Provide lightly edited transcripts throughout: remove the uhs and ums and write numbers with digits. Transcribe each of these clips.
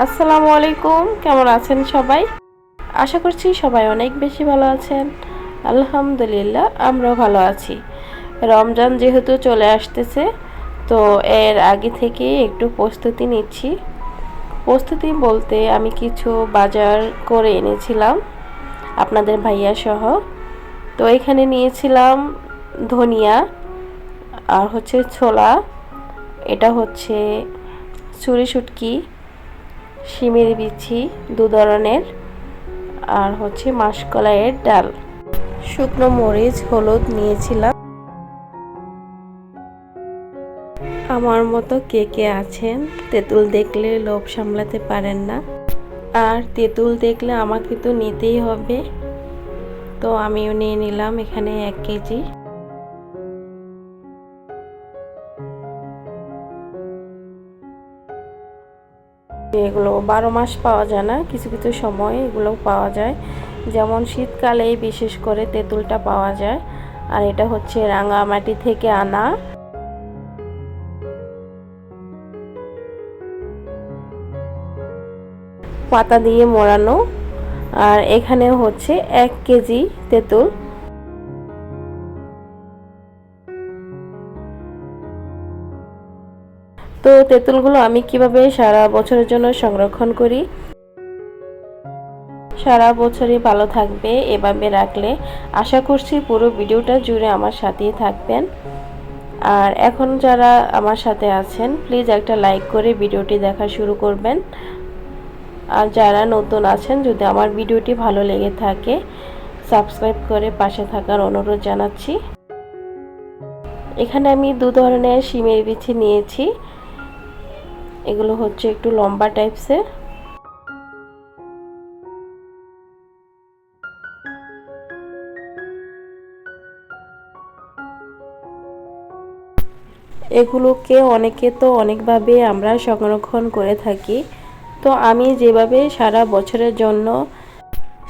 আসসালামু আলাইকুম, কেমন আছেন সবাই? আশা করছি সবাই অনেক বেশি ভালো আছেন। আলহামদুলিল্লাহ আমরাও ভালো আছি। রমজান যেহেতু চলে আসতেছে, তো এর আগে থেকে একটু প্রস্তুতি নিচ্ছি। প্রস্তুতি বলতে আমি কিছু বাজার করে এনেছিলাম আপনাদের ভাইয়া সহ। তো এখানে নিয়েছিলাম ধনিয়া, আর হচ্ছে ছোলা, এটা হচ্ছে ছুরি শুটকি, শিমের বিচি 2 ধরনের, আর হচ্ছে মাসকলাইয়ের ডাল, শুকনো মরিচ, হলুদ নিয়েছিলাম। আমার মতো কে কে আছেন তেঁতুল দেখলে লোভ সামলাতে পারেন না, আর তেঁতুল দেখলে আমাকে তো নিতেই হবে। তো আমিও নিয়ে নিলাম এখানে 1 কেজি। এগুলো 12 মাস পাওয়া যায় না, কিছু কিছু সময় এগুলো পাওয়া যায়, যেমন শীতকালে বিশেষ করে তেঁতুলটা পাওয়া যায়। আর এটা হচ্ছে রাঙামাটি থেকে আনা, পাতা দিয়ে মোড়ানো। আর এখানে হচ্ছে 1 কেজি তেঁতুল। তো তেঁতুলগুলো আমি কিভাবে সারা বছরের জন্য সংরক্ষণ করি, সারা বছরই ভালো থাকবে এভাবে রাখলে, আশা করছি পুরো ভিডিওটা জুড়ে আমার সাথেই থাকবেন। আর এখন যারা আমার সাথে আছেন প্লিজ একটা লাইক করে ভিডিওটি দেখা শুরু করবেন। আর যারা নতুন আছেন, যদি আমার ভিডিওটি ভালো লেগে থাকে সাবস্ক্রাইব করে পাশে থাকার অনুরোধ জানাচ্ছি। এখানে আমি 2 ধরনের শিমের বিচি নিয়েছি, এগুলো হচ্ছে একটু লম্বা টাইপসের। এগুলোকে অনেকে তো অনেকভাবে আমরা সংরক্ষণ করে থাকি। তো আমি যেভাবে সারা বছরের জন্য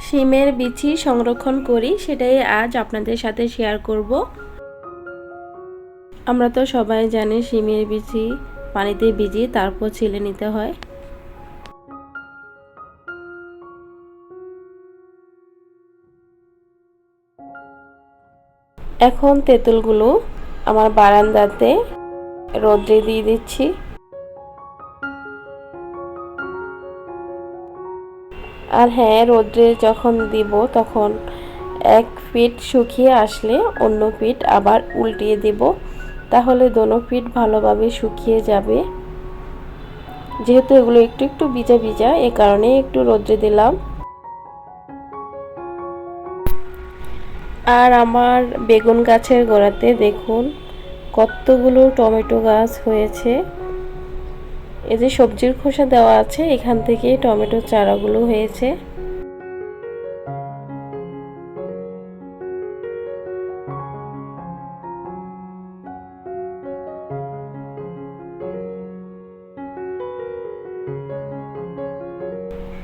শিমের বিচি সংরক্ষণ করি সেটাই আজ আপনাদের সাথে শেয়ার করব। আমরা তো সবাই জানি শিমের বিচি পানিতে ভিজিয়ে তারপর ছিলে নিতে হয়। এখন তেঁতুলগুলো আমার বারান্দাতে রোদ্রে দিয়ে দিচ্ছি। আর হ্যাঁ, রোদ্রে যখন দিব তখন 1 ফিট শুকিয়ে আসলে অন্য ফিট আবার উল্টিয়ে দেব, তাহলে দোনো ফিট ভালোভাবে শুকিয়ে যাবে। যেহেতু এগুলো একটু একটু ভিজা ভিজা, এ কারণে একটু রোদ্রে দিলাম। আর আমার বেগুন গাছের গোড়াতে দেখুন কতগুলো টমেটো গাছ হয়েছে। এই যে সবজির খোসা দেওয়া আছে, এখান থেকে টমেটো চারাগুলো হয়েছে।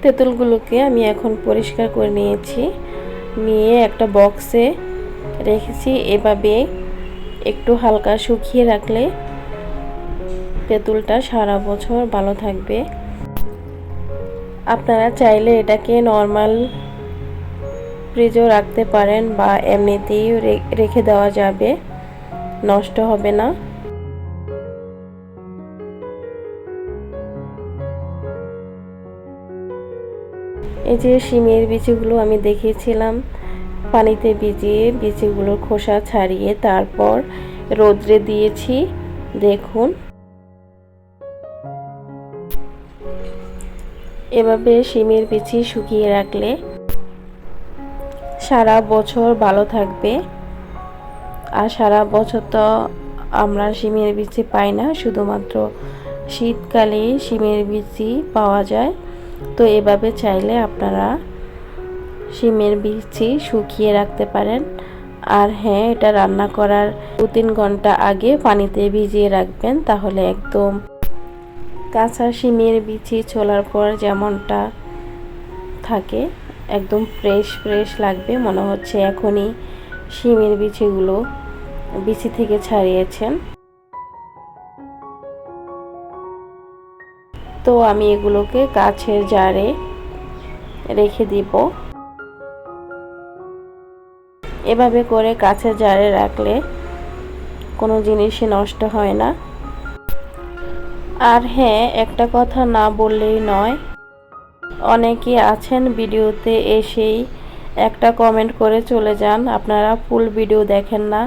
তেঁতুলগুলোকে আমি এখন পরিষ্কার করে নিয়েছি, নিয়ে একটা বক্সে রেখেছি। এভাবে একটু হালকা শুকিয়ে রাখলে তেঁতুলটা সারা বছর ভালো থাকবে। আপনারা চাইলে এটাকে নর্মাল ফ্রিজেও রাখতে পারেন বা এমনিতেই রেখে দেওয়া যাবে, নষ্ট হবে না। এই যে শিমের বিচিগুলো আমি দেখিয়েছিলাম পানিতে ভিজিয়ে, বিচিগুলোর খোসা ছাড়িয়ে তারপর রোদ্রে দিয়েছি। দেখুন এভাবে শিমের বিচি শুকিয়ে রাখলে সারা বছর ভালো থাকবে। আর সারা বছর তো আমরা শিমের বিচি পাই না, শুধুমাত্র শীতকালে শিমের বিচি পাওয়া যায়। তো এভাবে চাইলে আপনারা শিমের বিচি শুকিয়ে রাখতে পারেন। আর হ্যাঁ, এটা রান্না করার 2-3 ঘন্টা আগে পানিতে ভিজিয়ে রাখবেন, তাহলে একদম কাঁচা শিমের বিচি ছোলার পর যেমনটা থাকে একদম ফ্রেশ ফ্রেশ লাগবে, মনে হচ্ছে এখনই শিমের বিচিগুলো বিচি থেকে ছাড়িয়েছেন। তো তো আমি এগুলোকে কাচের জারে রেখে দিব। এভাবে করে কাচের জারে রাখলে কোনো জিনিসই নষ্ট হয় না। আর হ্যাঁ, একটা কথা না বললেই নয়, অনেকে আছেন ভিডিওতে এসেই একটা কমেন্ট করে চলে যান, আপনারা ফুল ভিডিও দেখেন না।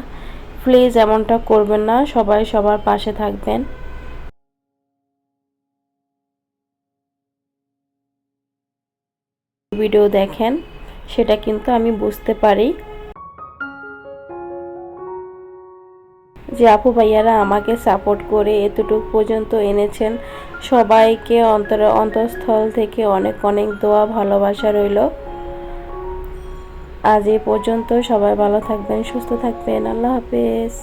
প্লিজ এমনটা করবেন না, সবাই সবার পাশে থাকবেন। ভিডিও দেখেন সেটা কিন্তু আমি বুঝতে পারি যে আপু ভাইয়ারা আমাকে সাপোর্ট করে এতটুকু পর্যন্ত এনেছেন। সবাইকে অন্তঃস্থল থেকে অনেক অনেক দোয়া ভালোবাসা রইল। আজ এই পর্যন্ত, সবাই ভালো থাকবেন, সুস্থ থাকবেন। আল্লাহ হাফেজ।